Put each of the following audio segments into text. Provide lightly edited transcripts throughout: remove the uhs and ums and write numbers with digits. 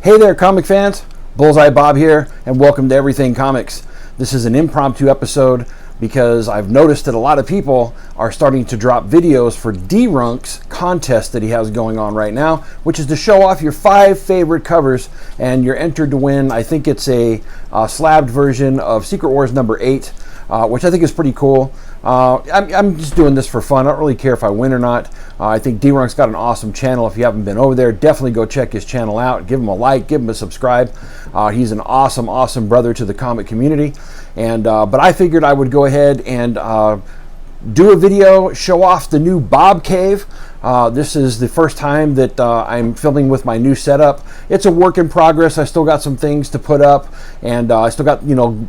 Hey there, comic fans. Bullseye Bob here, and welcome to Everything Comics. This is an impromptu episode because I've noticed that a lot of people are starting to drop videos for Dee Runk's contest that he has going on right now, which is to show off your 5 favorite covers, and you're entered to win. I think it's a slabbed version of Secret Wars number 8, which I think is pretty cool. I'm just doing this for fun. I don't really care if I win or not. I think Dee Runk's got an awesome channel. If you haven't been over there, definitely go check his channel out. Give him a like, give him a subscribe. He's an awesome brother to the comic community. And but I figured I would go ahead and do a video, show off the new Bob Cave. This is the first time that I'm filming with my new setup. It's a work in progress. I still got some things to put up, and I still got,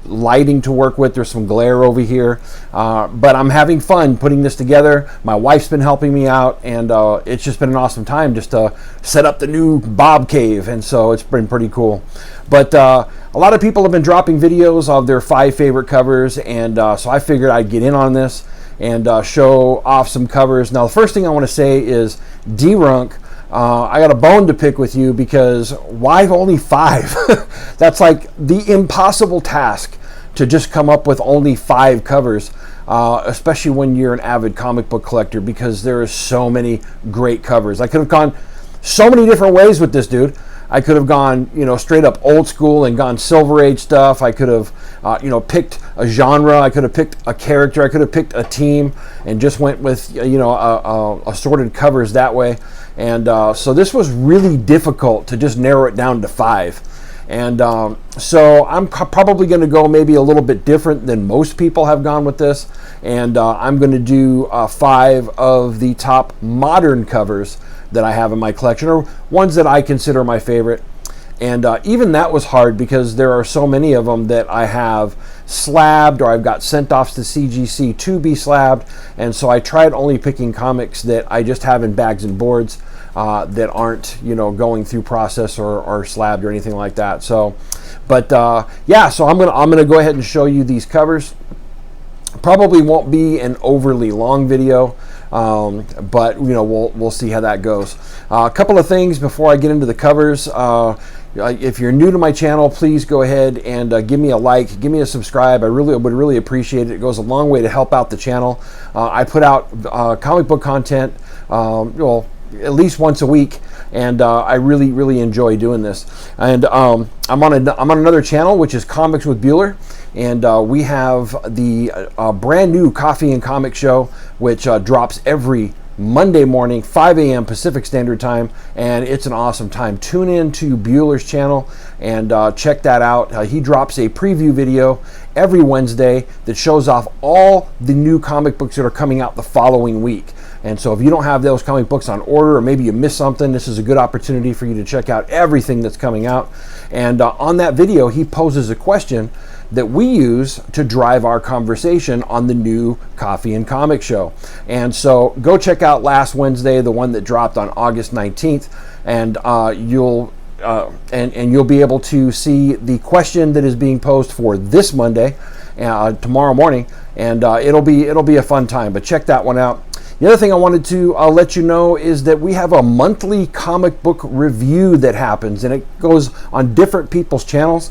lighting to work with. There's some glare over here, but I'm having fun putting this together. My wife's been helping me out, and it's just been an awesome time just to set up the new Bob Cave, and so it's been pretty cool. But a lot of people have been dropping videos of their 5 favorite covers, and so I figured I'd get in on this and show off some covers. Now, the first thing I want to say is, Dee Runk, I got a bone to pick with you, because why only 5? That's like the impossible task, to just come up with only 5 covers, especially when you're an avid comic book collector, because there are so many great covers. I could have gone so many different ways with this dude. I could have gone, straight up old school and gone Silver Age stuff. I could have, picked a genre. I could have picked a character. I could have picked a team and just went with, assorted covers that way. And so this was really difficult to just narrow it down to 5. And so I'm probably going to go maybe a little bit different than most people have gone with this. And I'm going to do 5 of the top modern covers that I have in my collection, or ones that I consider my favorite. And even that was hard, because there are so many of them that I have slabbed, or I've got sent off to CGC to be slabbed. And so I tried only picking comics that I just have in bags and boards, that aren't, going through process or slabbed or anything like that. So, but yeah, so I'm gonna go ahead and show you these covers. Probably won't be an overly long video, but we'll see how that goes. A couple of things before I get into the covers. If you're new to my channel, please go ahead and give me a like, give me a subscribe. I would really appreciate it. It goes a long way to help out the channel. I put out comic book content, at least once a week, and I really enjoy doing this. And I'm on another channel, which is Comics with Bueller, and we have the brand new Coffee and Comic show, which drops every Monday morning, 5 a.m. Pacific Standard Time, and it's an awesome time. Tune in to Bueller's channel and check that out. He drops a preview video every Wednesday that shows off all the new comic books that are coming out the following week. And so if you don't have those comic books on order, or maybe you missed something, this is a good opportunity for you to check out everything that's coming out. And on that video, he poses a question that we use to drive our conversation on the new Coffee and Comic show. And so go check out last Wednesday, the one that dropped on August 19th, and you'll be able to see the question that is being posed for this Monday, tomorrow morning, and it'll be a fun time. But check that one out. The other thing I wanted to let you know is that we have a monthly comic book review that happens, and it goes on different people's channels.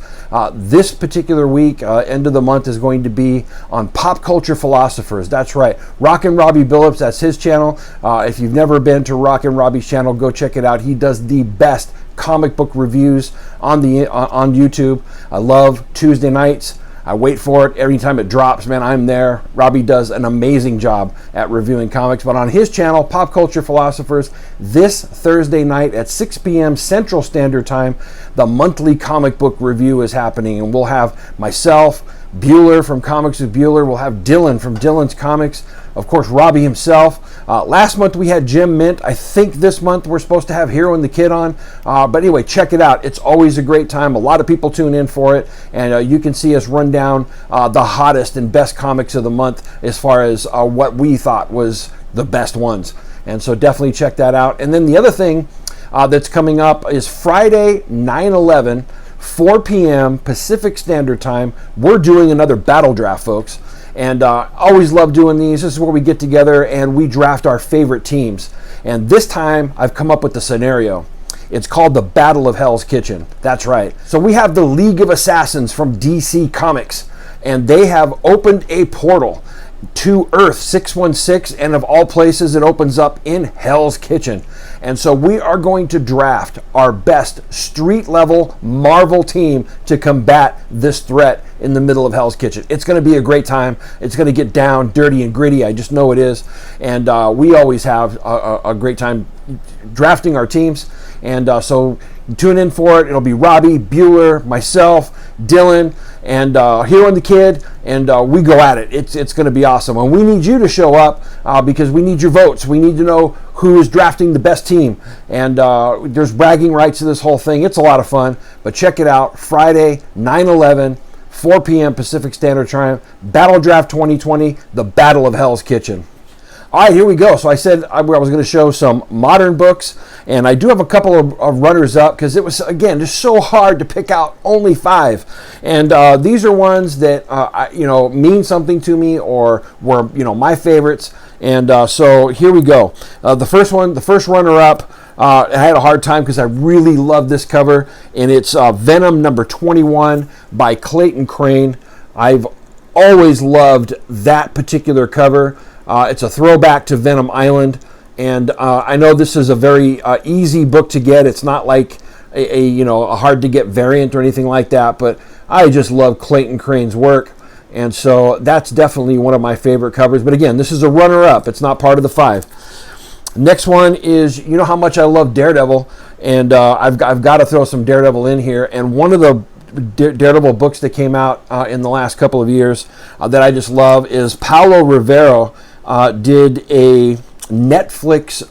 This particular week, end of the month, is going to be on Pop Culture Philosophers. That's right, Rockin' Robbie Billups, that's his channel. If you've never been to Rockin' Robbie's channel, go check it out. He does the best comic book reviews on YouTube. I love Tuesday nights. I wait for it every time it drops, man. I'm there. Robbie does an amazing job at reviewing comics. But on his channel, Pop Culture Philosophers, this Thursday night at 6 p.m. Central Standard Time, the monthly comic book review is happening. And we'll have myself, Bueller from Comics with Bueller. We'll have Dylan from Dylan's Comics. Of course, Robbie himself. Last month we had Jim Mint. I think this month we're supposed to have Hero and the Kid on. But anyway, check it out. It's always a great time. A lot of people tune in for it. And you can see us run down the hottest and best comics of the month, as far as what we thought was the best ones. And so definitely check that out. And then the other thing that's coming up is Friday, 9/11, 4 p.m. Pacific Standard Time. We're doing another battle draft, folks. And always love doing these. This is where we get together and we draft our favorite teams. And this time I've come up with the scenario. It's called The Battle of Hell's Kitchen. That's right. So we have the League of Assassins from DC Comics, and they have opened a portal to Earth 616, and of all places, it opens up in Hell's Kitchen. And so we are going to draft our best street level Marvel team to combat this threat in the middle of Hell's Kitchen. It's going to be a great time. It's going to get down, dirty, and gritty. I just know it is. And we always have a great time drafting our teams. And so tune in for it. It'll be Robbie, Bueller, myself, Dylan, and Hero and the Kid, and we go at it. It's going to be awesome. And we need you to show up because we need your votes. We need to know who is drafting the best team. And there's bragging rights to this whole thing. It's a lot of fun. But check it out. Friday, 9/11, 4 p.m. Pacific Standard Time. Battle Draft 2020, The Battle of Hell's Kitchen. All right, here we go. So I said I was going to show some modern books, and I do have a couple of runners-up because it was, again, just so hard to pick out only 5. And these are ones that, mean something to me or were, my favorites. And so here we go. The first runner-up, I had a hard time because I really love this cover, and it's Venom number 21 by Clayton Crane. I've always loved that particular cover. It's a throwback to Venom Island, and I know this is a very easy book to get. It's not like a hard to get variant or anything like that, but I just love Clayton Crane's work, and so that's definitely one of my favorite covers. But again, this is a runner-up. It's not part of the 5. Next one is, you know how much I love Daredevil, and I've got to throw some Daredevil in here, and one of the Daredevil books that came out in the last couple of years that I just love is Paulo Rivero did a Netflix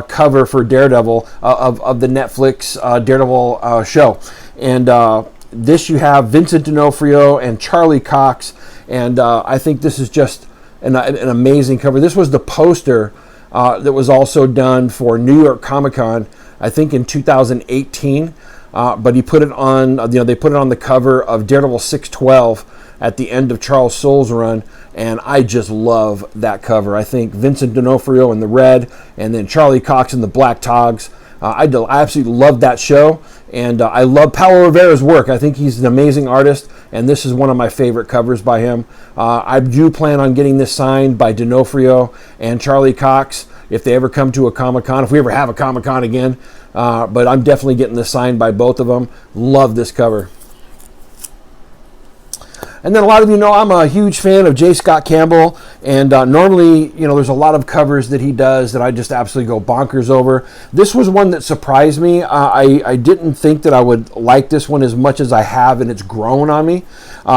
cover for Daredevil of the Netflix Daredevil show. And this you have Vincent D'Onofrio and Charlie Cox. And I think this is just an amazing cover. This was the poster that was also done for New York Comic Con, I think in 2018. But he put it on, they put it on the cover of Daredevil 612 at the end of Charles Soule's run, and I just love that cover. I think Vincent D'Onofrio in the red, and then Charlie Cox in the black togs. I absolutely love that show, and I love Paulo Rivera's work. I think he's an amazing artist, and this is one of my favorite covers by him. I do plan on getting this signed by D'Onofrio and Charlie Cox if they ever come to a Comic-Con, if we ever have a Comic-Con again. But I'm definitely getting this signed by both of them. Love this cover. And then a lot of you know I'm a huge fan of J. Scott Campbell, and normally, there's a lot of covers that he does that I just absolutely go bonkers over. This was one that surprised me. I didn't think that I would like this one as much as I have, and it's grown on me.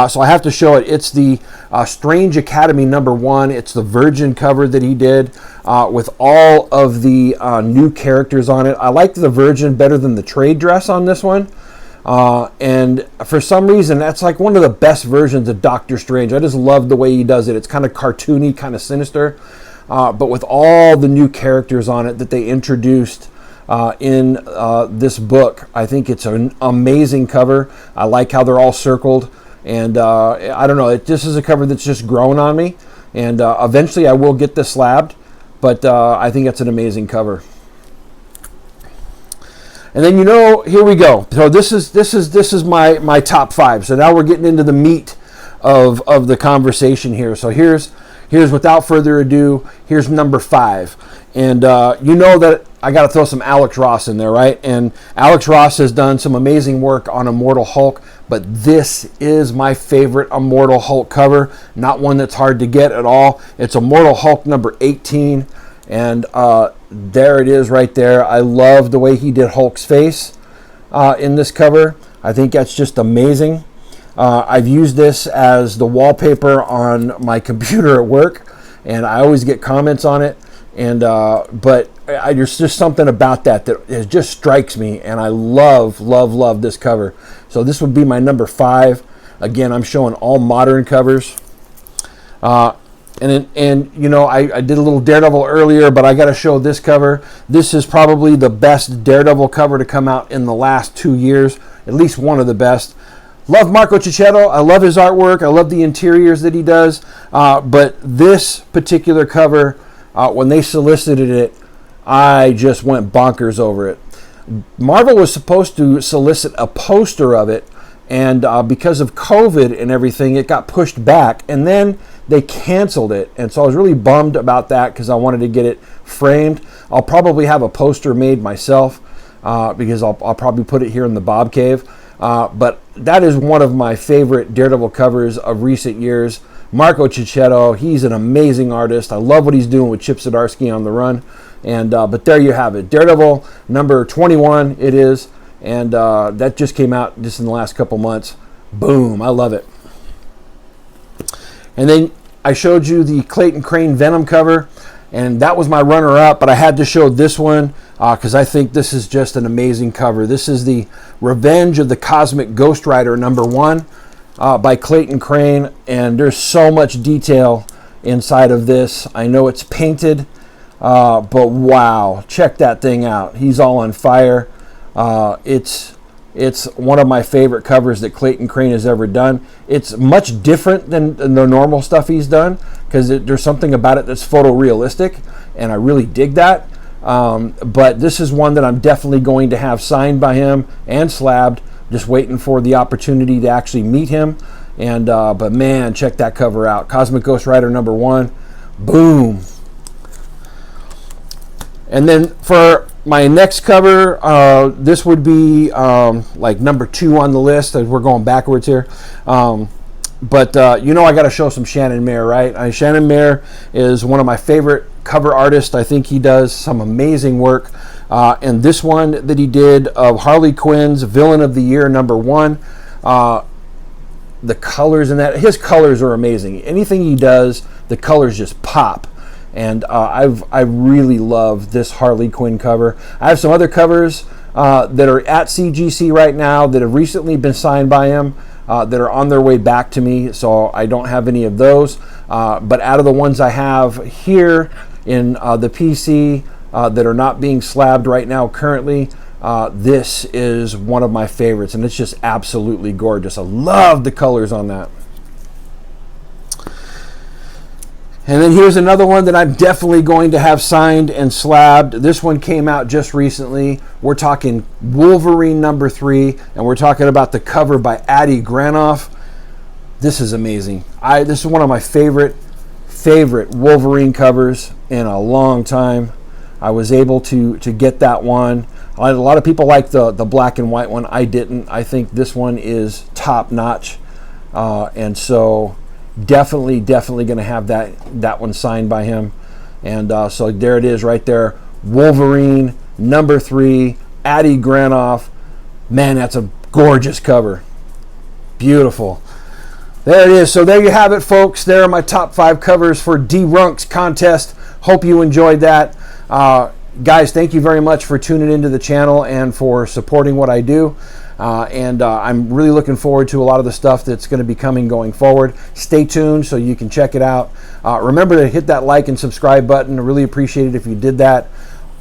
So I have to show it. It's the Strange Academy #1. It's the Virgin cover that he did with all of the new characters on it. I liked the Virgin better than the trade dress on this one. And for some reason, that's like one of the best versions of Doctor Strange. I just love the way he does it. It's kind of cartoony, kind of sinister, but with all the new characters on it that they introduced in this book, I think it's an amazing cover. I like how they're all circled, and I don't know, this is a cover that's just grown on me, and eventually I will get this slabbed, but I think it's an amazing cover. And then here we go. So this is my top 5. So now we're getting into the meat of the conversation here. So here's without further ado, here's number 5. And that I got to throw some Alex Ross in there, right? And Alex Ross has done some amazing work on Immortal Hulk, but this is my favorite Immortal Hulk cover. Not one that's hard to get at all. It's Immortal Hulk number 18. And there it is right there. I love the way he did Hulk's face in this cover. I think that's just amazing. I've used this as the wallpaper on my computer at work, and I always get comments on it. And but there's just something about that it just strikes me, and I love this cover. So this would be my number 5. Again, I'm showing all modern covers. And I did a little Daredevil earlier, but I got to show this cover. This is probably the best Daredevil cover to come out in the last 2 years, at least one of the best. Love Marco Cicchetto. I love his artwork. I love the interiors that he does. But this particular cover, when they solicited it, I just went bonkers over it. Marvel was supposed to solicit a poster of it, and because of COVID and everything, it got pushed back, and then they canceled it. And so I was really bummed about that because I wanted to get it framed. I'll probably have a poster made myself because I'll probably put it here in the Bob Cave. But that is one of my favorite Daredevil covers of recent years. Marco Cicchetto, he's an amazing artist. I love what he's doing with Chip Zdarsky on the run. And but there you have it, Daredevil number 21 it is, and that just came out just in the last couple months. Boom, I love it. And then I showed you the Clayton Crane Venom cover, and that was my runner-up, but I had to show this one because I think this is just an amazing cover. This is the Revenge of the Cosmic Ghost Rider number 1 by Clayton Crane, and there's so much detail inside of this. I know it's painted, but wow, check that thing out. He's all on fire. It's one of my favorite covers that Clayton Crane has ever done. It's much different than the normal stuff he's done because there's something about it that's photorealistic, and I really dig that. But this is one that I'm definitely going to have signed by him and slabbed. Just waiting for the opportunity to actually meet him. And but man, check that cover out. Cosmic Ghost Rider number 1. Boom. And then for my next cover, this would be like number 2 on the list, as we're going backwards here. But you know, I got to show some Shannon Mayer, right? Shannon Mayer is one of my favorite cover artists. I think he does some amazing work. And this one that he did of Harley Quinn's Villain of the Year number 1, the colors in that, his colors are amazing. Anything he does, the colors just pop. And I really love this Harley Quinn cover. I have some other covers that are at CGC right now that have recently been signed by him that are on their way back to me, so I don't have any of those. But out of the ones I have here in the PC that are not being slabbed right now currently, this is one of my favorites, and it's just absolutely gorgeous. I love the colors on that. And then here's another one that I'm definitely going to have signed and slabbed. This one came out just recently. We're talking Wolverine number 3, and we're talking about the cover by Adi Granoff. This is amazing. This is one of my favorite Wolverine covers in a long time. I was able to get that one. A lot of people like the black and white one. I didn't. I think this one is top notch, and so definitely going to have that one signed by him. And so there it is right there, Wolverine number 3, Adi Granoff. Man, that's a gorgeous cover. Beautiful. There it is. So there you have it, folks. There are my top 5 covers for Dee Runk's contest. Hope you enjoyed that. Guys, thank you very much for tuning into the channel and for supporting what I do. I'm really looking forward to a lot of the stuff that's going to be coming going forward. Stay tuned so you can check it out. Remember to hit that like and subscribe button. I really appreciate it if you did that.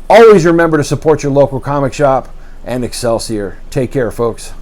Always remember to support your local comic shop, and Excelsior. Take care, folks.